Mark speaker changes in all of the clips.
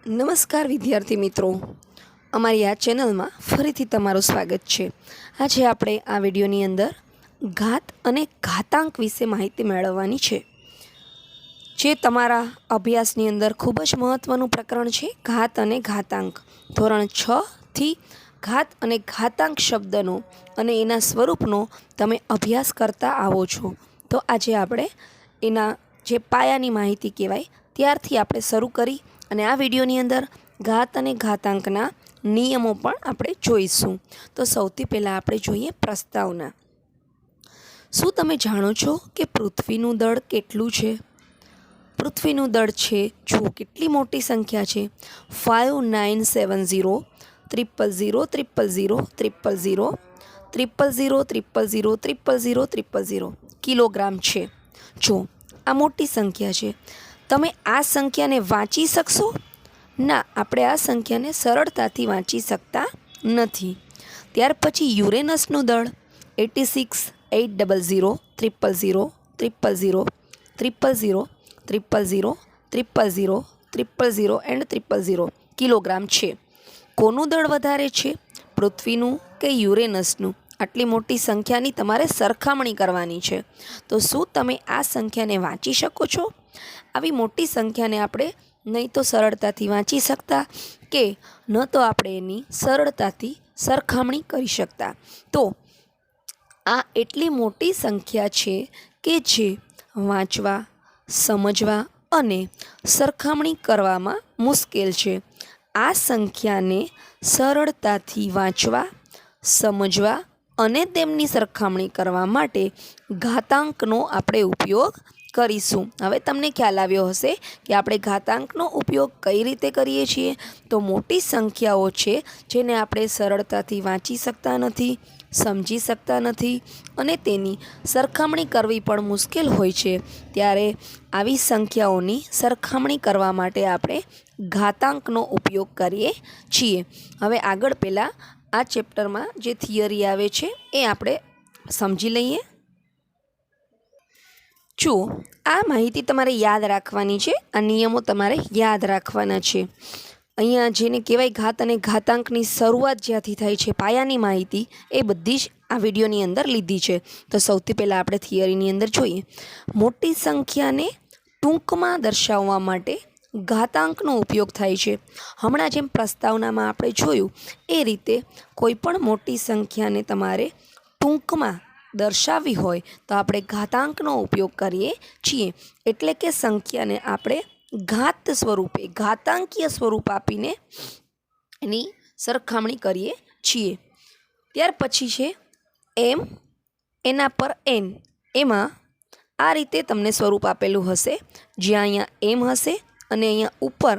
Speaker 1: નમસ્કાર વિદ્યાર્થી મિત્રો, અમારી આ ચેનલમાં ફરીથી તમારું સ્વાગત છે। આજે આપણે આ વિડીયોની અંદર ઘાત અને ઘાતાંક વિશે માહિતી મેળવવાની છે, જે તમારા અભ્યાસની અંદર ખૂબ જ મહત્ત્વનું પ્રકરણ છે। ઘાત અને ઘાતાંક ધોરણ 6 થી ઘાત અને ઘાતાંક શબ્દનો અને એના સ્વરૂપનો તમે અભ્યાસ કરતા આવો છો। તો આજે આપણે એના જે પાયાની માહિતી કહેવાય ત્યારથી આપણે શરૂ કરી અને આ વિડીયોની અંદર ઘાત અને ઘાતાંકના નિયમો પણ આપણે જોઈશું। તો સૌથી પહેલાં આપણે જોઈએ પ્રસ્તાવના। શું તમે જાણો છો કે પૃથ્વીનું દળ કેટલું છે? પૃથ્વીનું દળ છે, જુઓ કેટલી મોટી સંખ્યા છે, 5970 000 કિલોગ્રામ છે। જો આ મોટી સંખ્યા છે, તમે આ સંખ્યાને વાંચી શકશો? ના, આપણે આ સંખ્યાને સરળતાથી વાંચી શકતા નથી। ત્યાર પછી યુરેનસનું દળ 86 800 000 એન્ડ 000 કિલોગ્રામ છે। કોનું દળ વધારે છે, પૃથ્વીનું કે યુરેનસનું? આટલી મોટી સંખ્યાની તમારે સરખામણી કરવાની છે। તો શું તમે આ સંખ્યાને વાંચી શકો છો? આવી મોટી સંખ્યાને આપણે નહીં તો સરળતાથી વાંચી શકતા કે ન તો આપણે એની સરળતાથી સરખામણી કરી શકતા। તો આ એટલી મોટી સંખ્યા છે કે જે વાંચવા, સમજવા અને સરખામણી કરવામાં મુશ્કેલ છે। આ સંખ્યાને સરળતાથી વાંચવા, સમજવા અને તેમની સરખામણી કરવા માટે ઘાતાંકનો આપણે ઉપયોગ કરીશું। હવે તમને ખ્યાલ આવ્યો હશે કે આપણે ઘાતાંકનો ઉપયોગ કઈ રીતે કરીએ છીએ। તો મોટી સંખ્યાઓ છે જેને આપણે સરળતાથી વાંચી શકતા નથી, સમજી શકતા નથી અને તેની સરખામણી કરવી પણ મુશ્કેલ હોય છે, ત્યારે આવી સંખ્યાઓની સરખામણી કરવા માટે આપણે ઘાતાંકનો ઉપયોગ કરીએ છીએ। હવે આગળ પહેલાં આ ચેપ્ટરમાં જે થિયરી આવે છે એ આપણે સમજી લઈએ। જુઓ, આ માહિતી તમારે યાદ રાખવાની છે, આ નિયમો તમારે યાદ રાખવાના છે। અહીંયા જેને કહેવાય ઘાત અને ઘાતાંકની શરૂઆત જ્યાંથી થાય છે, પાયાની માહિતી એ બધી જ આ વિડીયોની અંદર લીધી છે। તો સૌથી પહેલાં આપણે થિયરીની અંદર જોઈએ, મોટી સંખ્યાને ટૂંકમાં દર્શાવવા માટે ઘાતાંકનો ઉપયોગ થાય છે। હમણાં જેમ પ્રસ્તાવનામાં આપણે જોયું એ રીતે કોઈ પણ મોટી સંખ્યાને તમારે ટૂંકમાં દર્શાવવી હોય તો આપણે ઘાતાંકનો ઉપયોગ કરીએ છીએ। એટલે કે સંખ્યાને આપણે ઘાત સ્વરૂપે, ઘાતાંકીય સ્વરૂપ આપીને એની સરખામણી કરીએ છીએ। ત્યાર પછી છે એમ, એના પર એન। એમાં આ રીતે તમને સ્વરૂપ આપેલું હશે, જ્યાં અહીંયા એમ હશે અને અહીંયા ઉપર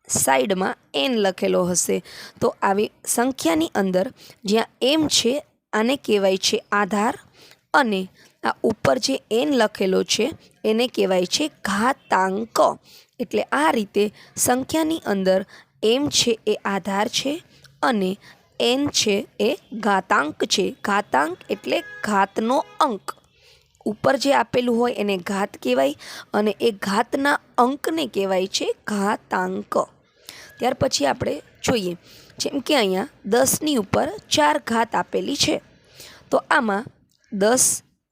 Speaker 1: સાઈડમાં એન લખેલો હશે। તો આવી સંખ્યાની અંદર જ્યાં એમ છે આને કહેવાય છે આધાર અને આ ઉપર જે એન લખેલો છે એને કહેવાય છે ઘાતાંક। એટલે આ રીતે સંખ્યાની અંદર એમ છે એ આધાર છે અને એન છે એ ઘાતાંક છે। ઘાતાંક એટલે ઘાતનો અંક, ઉપર જે આપેલું હોય એને ઘાત કહેવાય અને એ ઘાતના અંકને કહેવાય છે ઘાતાંક। ત્યાર પછી આપણે જોઈએ, જેમ કે અહીંયા 10ની ઉપર 4 ઘાત આપેલી છે, તો આમાં 10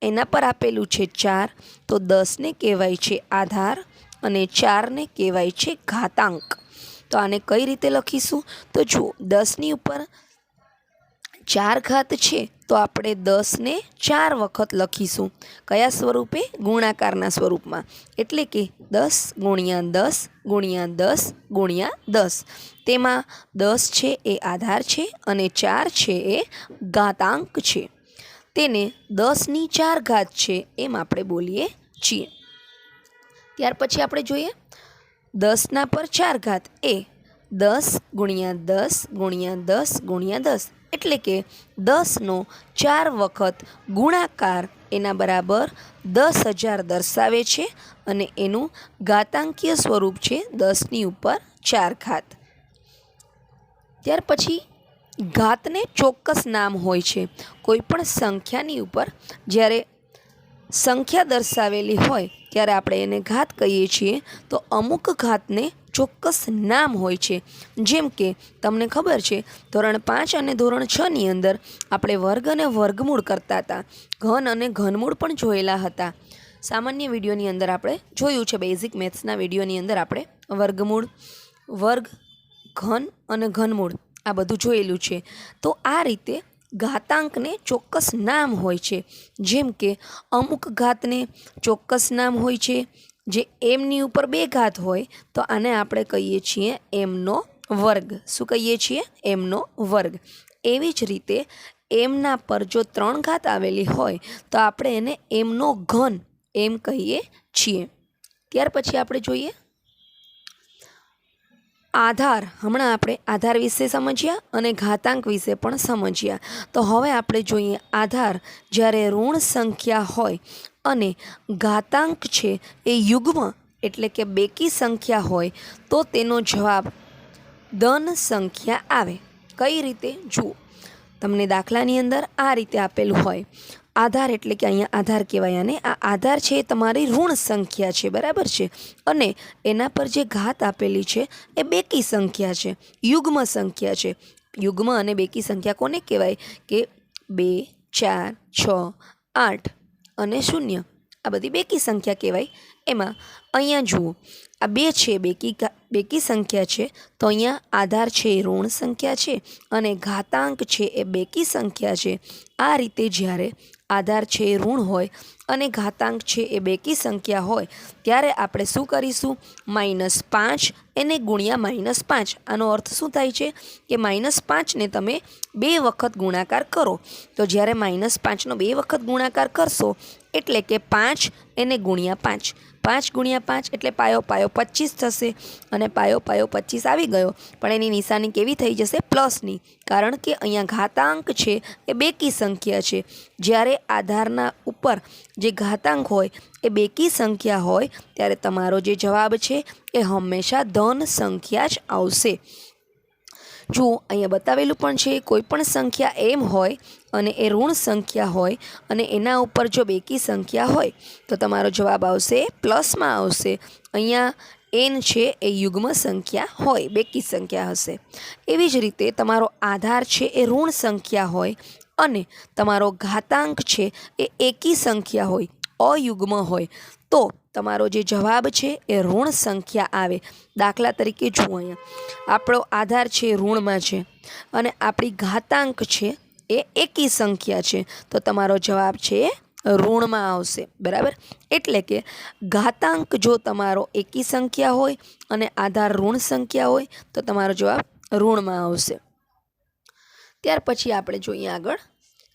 Speaker 1: એના પર આપેલું છે 4, તો 10ને કહેવાય છે આધાર અને 4ને કહેવાય છે ઘાતાંક। તો આને કઈ રીતે લખીશું? તો જુઓ, 10ની ઉપર 4 ઘાત છે તો આપણે 10ને 4 વખત લખીશું। કયા સ્વરૂપે? ગુણાકારના સ્વરૂપમાં। એટલે કે 10 × 10 × 10 × 10। તેમાં 10 છે એ આધાર છે અને 4 છે એ ઘાતાંક છે, તેને 10ની 4 ઘાત છે એમ આપણે બોલીએ છીએ। ત્યાર પછી આપણે જોઈએ 10ના પર 4 ઘાત એ 10 × 10 × 10 × 10, એટલે કે 10નો 4 વખત ગુણાકાર એના બરાબર 10,000 દર્શાવે છે અને એનું ઘાતાંકીય સ્વરૂપ છે 10ની ઉપર 4 ઘાત। ત્યાર પછી ઘાતને ચોક્કસ નામ હોય છે। કોઈ પણ સંખ્યાની ઉપર જ્યારે સંખ્યા દર્શાવેલી હોય ત્યારે આપણે એને ઘાત કહીએ છીએ। તો અમુક ઘાતને ચોક્કસ નામ હોય છે. જેમ કે તમને ખબર છે ધોરણ 5 અને ધોરણ 6ની અંદર આપણે વર્ગ અને વર્ગમૂળ કરતા હતા, ઘન અને ઘનમૂળ પણ જોયેલા હતા. સામાન્ય વિડીયોની અંદર આપણે જોયું છે, બેઝિક મેથ્સના વિડીયોની અંદર આપણે વર્ગમૂળ, વર્ગ, ઘન અને ઘનમૂળ આ બધું જોયેલું છે. તો આ રીતે ઘાતાંકને ચોક્કસ નામ હોય છે. જેમ કે અમુક ઘાતને ચોક્કસ નામ હોય છે. જે એમની ઉપર 2 ઘાત હોય તો આને આપણે કહીએ છીએ એમનો વર્ગ. શું કહીએ છીએ? એમનો વર્ગ. એવી જ રીતે એમના પર જો 3 ઘાત આવેલી હોય તો આપણે એને એમનો ઘન એમ કહીએ છીએ. ત્યાર પછી આપણે જોઈએ આધાર. હમણાં આપણે આધાર વિશે સમજ્યા અને ઘાતાંક વિશે પણ સમજ્યા. તો હવે આપણે જોઈએ આધાર. જ્યારે ઋણ સંખ્યા હોય અને ઘાતાંક છે એ યુગ્મ એટલે કે બેકી સંખ્યા હોય તો તેનો જવાબ ધન સંખ્યા આવે. કઈ રીતે? જુઓ, તમને દાખલાની અંદર આ રીતે આપેલું હોય આધાર એટલે કે અહીંયા આધાર કહેવાય અને આ આધાર છે એ તમારી ઋણ સંખ્યા છે, બરાબર છે, અને એના પર જે ઘાત આપેલી છે એ બેકી સંખ્યા છે, યુગ્મ સંખ્યા છે. યુગ્મ અને બેકી સંખ્યા કોને કહેવાય? કે 2, 4, 6, 8 અને 0 આ બધી બેકી સંખ્યા કહેવાય. એમાં અહીંયા જુઓ આ 2 છે બેકી સંખ્યા છે, તો અહીંયા આધાર છે એ ઋણ સંખ્યા છે અને ઘાતાંક છે એ બેકી સંખ્યા છે. આ રીતે જ્યારે આધાર છે એ ઋણ હોય અને ઘાતાંક છે એ બેકી સંખ્યા હોય ત્યારે આપણે શું કરીશું? -5 એને ગુણ્યા -5. આનો અર્થ શું થાય છે કે -5ને તમે 2 વખત ગુણાકાર કરો. તો જ્યારે -5નો 2 વખત ગુણાકાર કરશો એટલે કે 5 એને ગુણ્યા 5. 5 ગુણ્યા 5 એટલે પાયો 25 થશે અને પાયો 25 આવી ગયો, પણ એની નિશાની કેવી થઈ જશે? પ્લસની, કારણ કે અહીંયા ઘાતાંક છે એ બેકી સંખ્યા છે. જ્યારે આધારના ઉપર જે ઘાતાંક હોય એ બેકી સંખ્યા હોય ત્યારે તમારો જે જવાબ છે એ હંમેશા ધન સંખ્યા જ આવશે. જુઓ અહીંયા બતાવેલું પણ છે, કોઈ પણ સંખ્યા એમ હોય અને એ ઋણ સંખ્યા હોય અને એના ઉપર જો બેકી સંખ્યા હોય તો તમારો જવાબ આવશે પ્લસમાં આવશે. અહીંયા એન છે એ યુગ્મ સંખ્યા હોય, બેકી સંખ્યા હશે. એવી જ રીતે તમારો આધાર છે એ ઋણ સંખ્યા હોય અને તમારો ઘાતાંક છે એ એકી સંખ્યા હોય, અયુગ્મ હોય, તો તમારો જે જવાબ છે એ ઋણ સંખ્યા આવે. દાખલા તરીકે જુઓ, અહીંયા આપણો આધાર છે ઋણમાં છે અને આપણી ઘાતાંક છે એ એકી સંખ્યા છે, તો તમારો જવાબ છે એ ઋણમાં આવશે, બરાબર. એટલે કે ઘાતાંક જો તમારો એકી સંખ્યા હોય અને આધાર ઋણ સંખ્યા હોય તો તમારો જવાબ ઋણમાં આવશે. ત્યાર પછી આપણે જોઈએ આગળ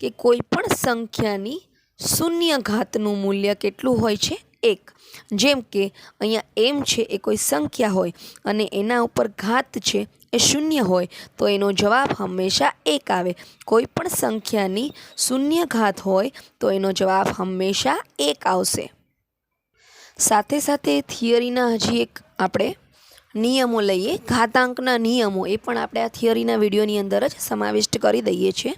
Speaker 1: કે કોઈ પણ સંખ્યાની શૂન્ય ઘાતનું મૂલ્ય કેટલું હોય છે? 1. જેમ કે અહીંયા એમ છે એ કોઈ સંખ્યા હોય અને એના ઉપર ઘાત છે એ 0 હોય તો એનો જવાબ હંમેશા 1 આવે. કોઈ પણ સંખ્યાની શૂન્ય ઘાત હોય તો એનો જવાબ હંમેશા 1 આવશે. સાથે સાથે થિયરીના હજી એક આપણે નિયમો લઈએ, ઘાતાંકના નિયમો, એ પણ આપણે આ થિયરીના વિડીયોની અંદર જ સમાવિષ્ટ કરી દઈએ છીએ.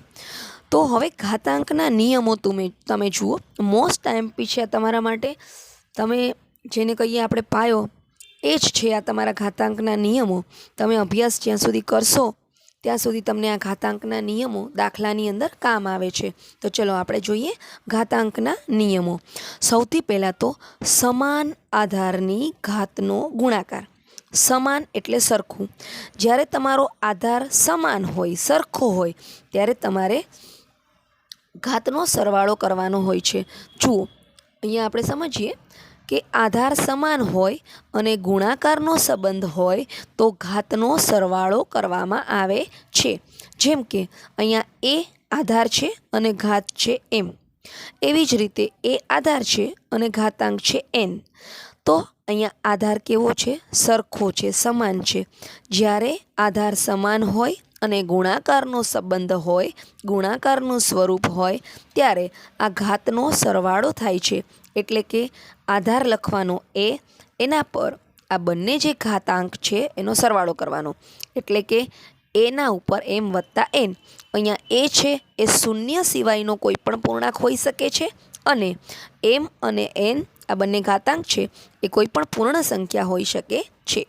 Speaker 1: તો હવે ઘાતાંકના નિયમો તમે જુઓ, મોસ્ટ ટાઈમ છે તમારા માટે. તમે જેને કહીએ આપણે પાયો, એ જ છે આ તમારા ઘાતાંકના નિયમો. તમે અભ્યાસ જ્યાં સુધી કરશો ત્યાં સુધી તમને આ ઘાતાંકના નિયમો દાખલાની અંદર કામ આવે છે. તો ચલો આપણે જોઈએ ઘાતાંકના નિયમો. સૌથી પહેલાં તો સમાન આધારની ઘાતનો ગુણાકાર. સમાન એટલે સરખું. જ્યારે તમારો આધાર સમાન હોય, સરખો હોય, ત્યારે તમારે ઘાતનો સરવાળો કરવાનો હોય છે. જુઓ અહીંયા આપણે સમજીએ કે આધાર સમાન હોય અને ગુણાકારનો સંબંધ હોય તો ઘાતનો સરવાળો કરવામાં આવે છે. જેમ કે અહીંયા એ આધાર છે અને ઘાત છે એમ. એવી જ રીતે એ આધાર છે અને ઘાતાંક છે એન. તો અહીંયા આધાર કેવો છે? સરખો છે, સમાન છે. જ્યારે આધાર સમાન હોય અને ગુણાકારનો સંબંધ હોય, ગુણાકારનું સ્વરૂપ હોય, ત્યારે આ ઘાતનો સરવાળો થાય છે. એટલે કે આધાર લખવાનો એ, એના પર આ બંને જે ઘાતાંક છે એનો સરવાળો કરવાનો. એટલે કે એના ઉપર એમ વત્તા એન. અહીંયા એ છે એ શૂન્ય સિવાયનો કોઈ પણ પૂર્ણાંક હોઈ શકે છે અને એમ અને એન આ બંને ઘાતાંક છે એ કોઈ પણ પૂર્ણ સંખ્યા હોઈ શકે છે.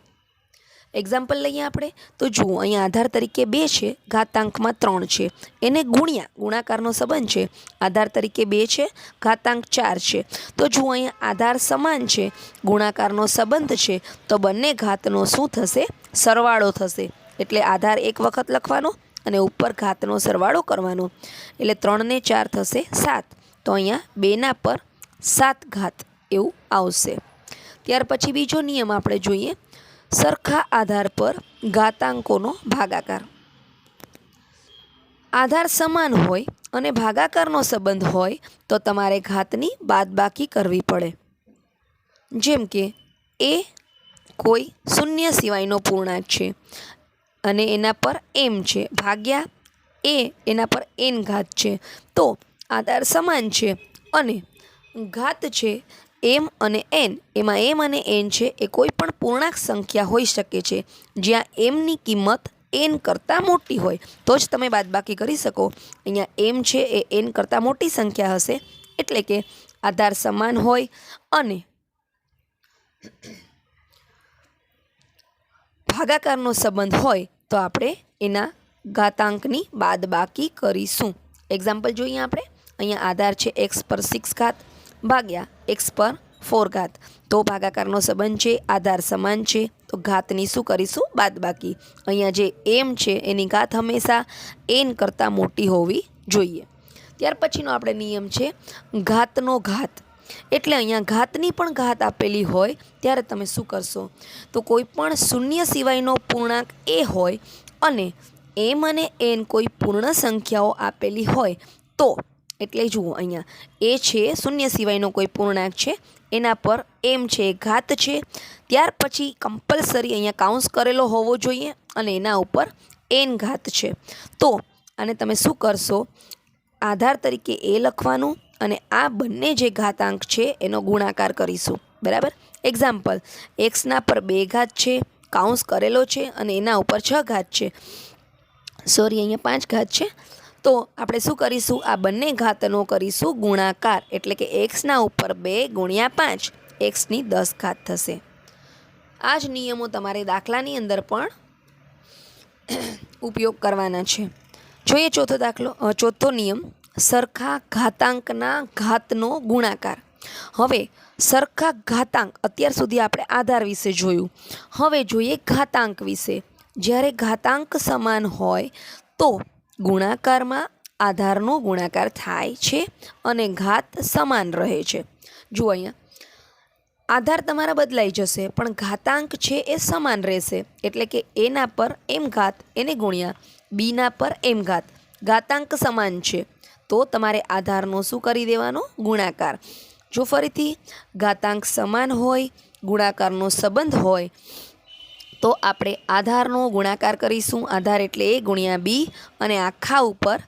Speaker 1: એક્ઝામ્પલ લઈએ આપણે તો જુઓ, અહીંયા આધાર તરીકે 2 છે, ઘાતાંકમાં 3 છે, એને ગુણાકારનો સંબંધ છે, આધાર તરીકે 2 છે, ઘાતાંક 4 છે. તો જુઓ, અહીંયા આધાર સમાન છે, ગુણાકારનો સંબંધ છે, તો બંને ઘાતનો શું થશે? સરવાળો થશે. એટલે આધાર એક વખત લખવાનો અને ઉપર ઘાતનો સરવાળો કરવાનો, એટલે 3 ને 4 થશે 7. તો અહીંયા 2 પર 7 ઘાત એવું આવશે. ત્યાર પછી બીજો નિયમ આપણે જોઈએ, સરખા આધાર પર ઘાતાંકોનો ભાગાકાર. આધાર સમાન હોય અને ભાગાકારનો સંબંધ હોય તો તમારે ઘાતની બાદબાકી કરવી પડે. જેમ કે એ કોઈ શૂન્ય સિવાયનો પૂર્ણાંક છે અને એના પર એમ છે, ભાગ્યા એના પર એન ઘાત છે. તો આધાર સમાન છે અને ઘાત છે એમ અને એન, એમાં એમ અને એન છે એ કોઈ પણ પૂર્ણાંક સંખ્યા હોઈ શકે છે, જ્યાં એમની કિંમત એન કરતાં મોટી હોય તો જ તમે બાદબાકી કરી શકો. અહીંયા એમ છે એ એન કરતાં મોટી સંખ્યા હશે, એટલે કે આધાર સમાન હોય અને ભાગાકારનો સંબંધ હોય તો આપણે એના ઘાતાંકની બાદબાકી કરીશું. એક્ઝામ્પલ જોઈએ આપણે, અહીંયા આધાર છે x પર 6 ઘાત ભાગ્યા x પર 4 ઘાત. તો ભાગાકારનો સંબંધ છે, આધાર સમાન છે, તો ઘાતની શું કરીશું? બાદબાકી. અહીંયા જે એમ છે એની ઘાત હંમેશા એન કરતાં મોટી હોવી જોઈએ. ત્યાર પછીનો આપણે નિયમ છે ઘાતનો ઘાત. એટલે અહીંયા ઘાતની પણ ઘાત આપેલી હોય ત્યારે તમે શું કરશો? તો કોઈ પણ શૂન્ય સિવાયનો પૂર્ણાંક એ હોય અને એમ અને એન કોઈ પૂર્ણ સંખ્યાઓ આપેલી હોય તો, એટલે જુઓ, અહીંયા એ છે શૂન્ય સિવાયનો કોઈ પૂર્ણાંક છે, એના પર એમ છે ઘાત છે, ત્યાર પછી કમ્પલસરી અહીંયા કાઉન્સ કરેલો હોવો જોઈએ અને એના ઉપર એન ઘાત છે. તો આને તમે શું કરશો? આધાર તરીકે એ લખવાનું અને આ બંને જે ઘાતાંક છે એનો ગુણાકાર કરીશું. બરાબર. એક્ઝામ્પલ, એક્સના પર 2 ઘાત છે, કાઉન્સ કરેલો છે અને એના ઉપર 6 ઘાત છે, સોરી અહીંયા 5 ઘાત છે. તો આપણે શું કરીશું? આ બંને ઘાતનો કરીશું ગુણાકાર, એટલે કે એક્સના ઉપર 2 ગુણ્યા 5, એક્સની 10 ઘાત થશે. આ જ નિયમો તમારે દાખલાની અંદર પણ ઉપયોગ કરવાના છે. જોઈએ ચોથો દાખલો, ચોથો નિયમ, સરખા ઘાતાંકના ઘાતનો ગુણાકાર. હવે સરખા ઘાતાંક, અત્યાર સુધી આપણે આધાર વિશે જોયું, હવે જોઈએ ઘાતાંક વિશે. જ્યારે ઘાતાંક સમાન હોય તો ગુણાકારમાં આધારનો ગુણાકાર થાય છે અને ઘાત સમાન રહે છે. જુઓ, અહીંયા આધાર તમારા બદલાઈ જશે પણ ઘાતાંક છે એ સમાન રહેશે, એટલે કે એના પર એમ ઘાત એને ગુણ્યા બીના પર એમ ઘાત. ઘાતાંક સમાન છે તો તમારે આધારનો શું કરી દેવાનો? ગુણાકાર. જો ફરીથી ઘાતાંક સમાન હોય, ગુણાકારનો સંબંધ હોય તો આપણે આધારનો ગુણાકાર કરીશું. આધાર એટલે એ ગુણ્યા બી અને આખા ઉપર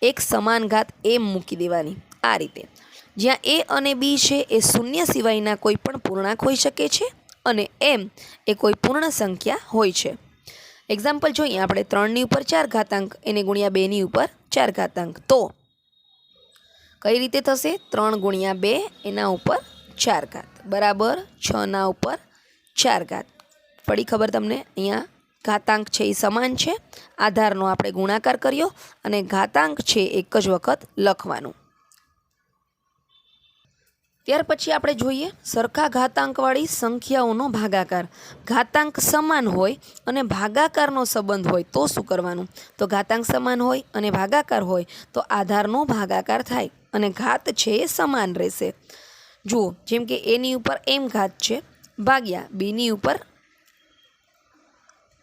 Speaker 1: એક સમાન ઘાત એમ મૂકી દેવાની. આ રીતે જ્યાં એ અને બી છે એ શૂન્ય સિવાયના કોઈ પણ પૂર્ણાંક હોઈ શકે છે અને એમ એ કોઈ પૂર્ણ સંખ્યા હોય છે. એક્ઝામ્પલ જોઈએ આપણે, 3ની ઉપર 4 ઘાતાંક એને ગુણ્યા 2ની ઉપર 4 ઘાતાંક. તો કઈ રીતે થશે? 3 ગુણ્યા 2 એના ઉપર 4 ઘાત બરાબર 6ના ઉપર 4 ઘાત. પડી ખબર તમને? અહીંયા ઘાતાંક છે એ સમાન છે, આધારનો આપણે ગુણાકાર કર્યો અને ઘાતાંક છે એક જ વખત લખવાનું. ત્યાર પછી આપણે જોઈએ સરખા ઘાતાંકવાળી સંખ્યાઓનો ભાગાકાર. ઘાતાંક સમાન હોય અને ભાગાકારનો સંબંધ હોય તો શું કરવાનું? તો ઘાતાંક સમાન હોય અને ભાગાકાર હોય તો આધારનો ભાગાકાર થાય અને ઘાત છે એ સમાન રહેશે. જુઓ, જેમ કે એની ઉપર એમ ઘાત છે ભાગ્યા બીની ઉપર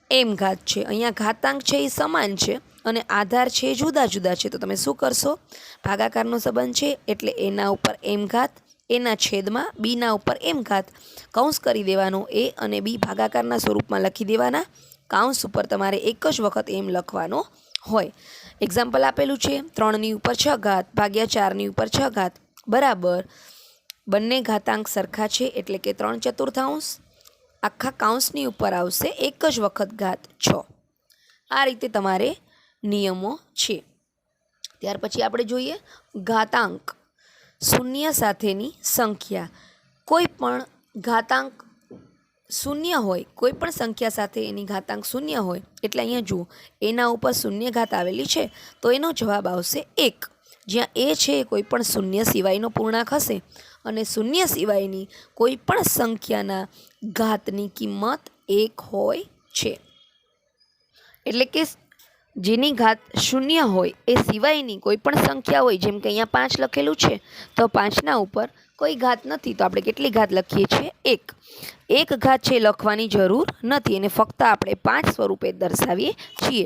Speaker 1: એમ ઘાત છે. અહીંયા ઘાતાંક છે એ સમાન છે અને આધાર છે એ જુદા જુદા છે, તો તમે શું કરશો? ભાગાકારનો સંબંધ છે એટલે એના ઉપર એમ ઘાત, એના છેદમાં બીના ઉપર એમ ઘાત, કૌંસ કરી દેવાનો, એ અને બી ભાગાકારના સ્વરૂપમાં લખી દેવાના. કાઉન્સ ઉપર તમારે એક જ વખત એમ લખવાનો હોય. એક્ઝામ્પલ આપેલું છે 3ની ઉપર 6 ઘાત ભાગ્યા 4ની ઉપર 6 ઘાત બરાબર બંને ઘાતાંક સરખા છે એટલે કે 3/4 આખા કાઉન્સની ઉપર આવશે એક જ વખત ઘાત 6. આ રીતે તમારે નિયમો છે. ત્યાર પછી આપણે જોઈએ ઘાતાંક શૂન્ય સાથેની સંખ્યા. કોઈ પણ ઘાતાંક શૂન્ય હોય, કોઈ પણ સંખ્યા સાથે એની ઘાતાંક શૂન્ય હોય એટલે અહીંયા જુઓ એના ઉપર શૂન્ય ઘાત આવેલી છે તો એનો જવાબ આવશે 1. જ્યાં એ છે એ કોઈ પણ શૂન્ય સિવાયનો પૂર્ણાંક હશે અને શૂન્ય સિવાયની કોઈ પણ સંખ્યાના ઘાતની કિંમત 1 હોય છે. એટલે કે જેની ઘાત શૂન્ય હોય એ સિવાયની કોઈ પણ સંખ્યા હોય, જેમ કે અહીંયા 5 લખેલું છે તો 5ના ઉપર કોઈ ઘાત નથી તો આપણે કેટલી ઘાત લખીએ છીએ? 1. એક ઘાત છે લખવાની જરૂર નથી અને ફક્ત આપણે 5 સ્વરૂપે દર્શાવીએ છીએ.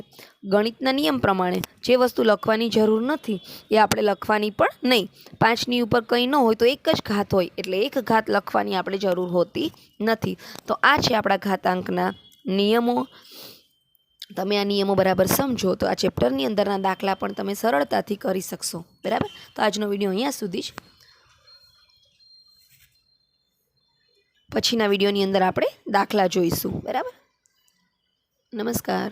Speaker 1: ગણિતના નિયમ પ્રમાણે જે વસ્તુ લખવાની જરૂર નથી એ આપણે લખવાની પણ નહીં. 5ની ઉપર કંઈ ન હોય તો એક જ ઘાત હોય એટલે એક ઘાત લખવાની આપણે જરૂર હોતી નથી. તો આ છે આપણા ઘાતાંકના નિયમો. તમે આ નિયમો બરાબર સમજો તો આ ચેપ્ટરની અંદરના દાખલા પણ તમે સરળતાથી કરી શકશો. બરાબર, તો આજનો વિડીયો અહીંયા સુધી જ. પછીના વિડીયોની અંદર આપણે દાખલા જોઈશું. બરાબર, નમસ્કાર.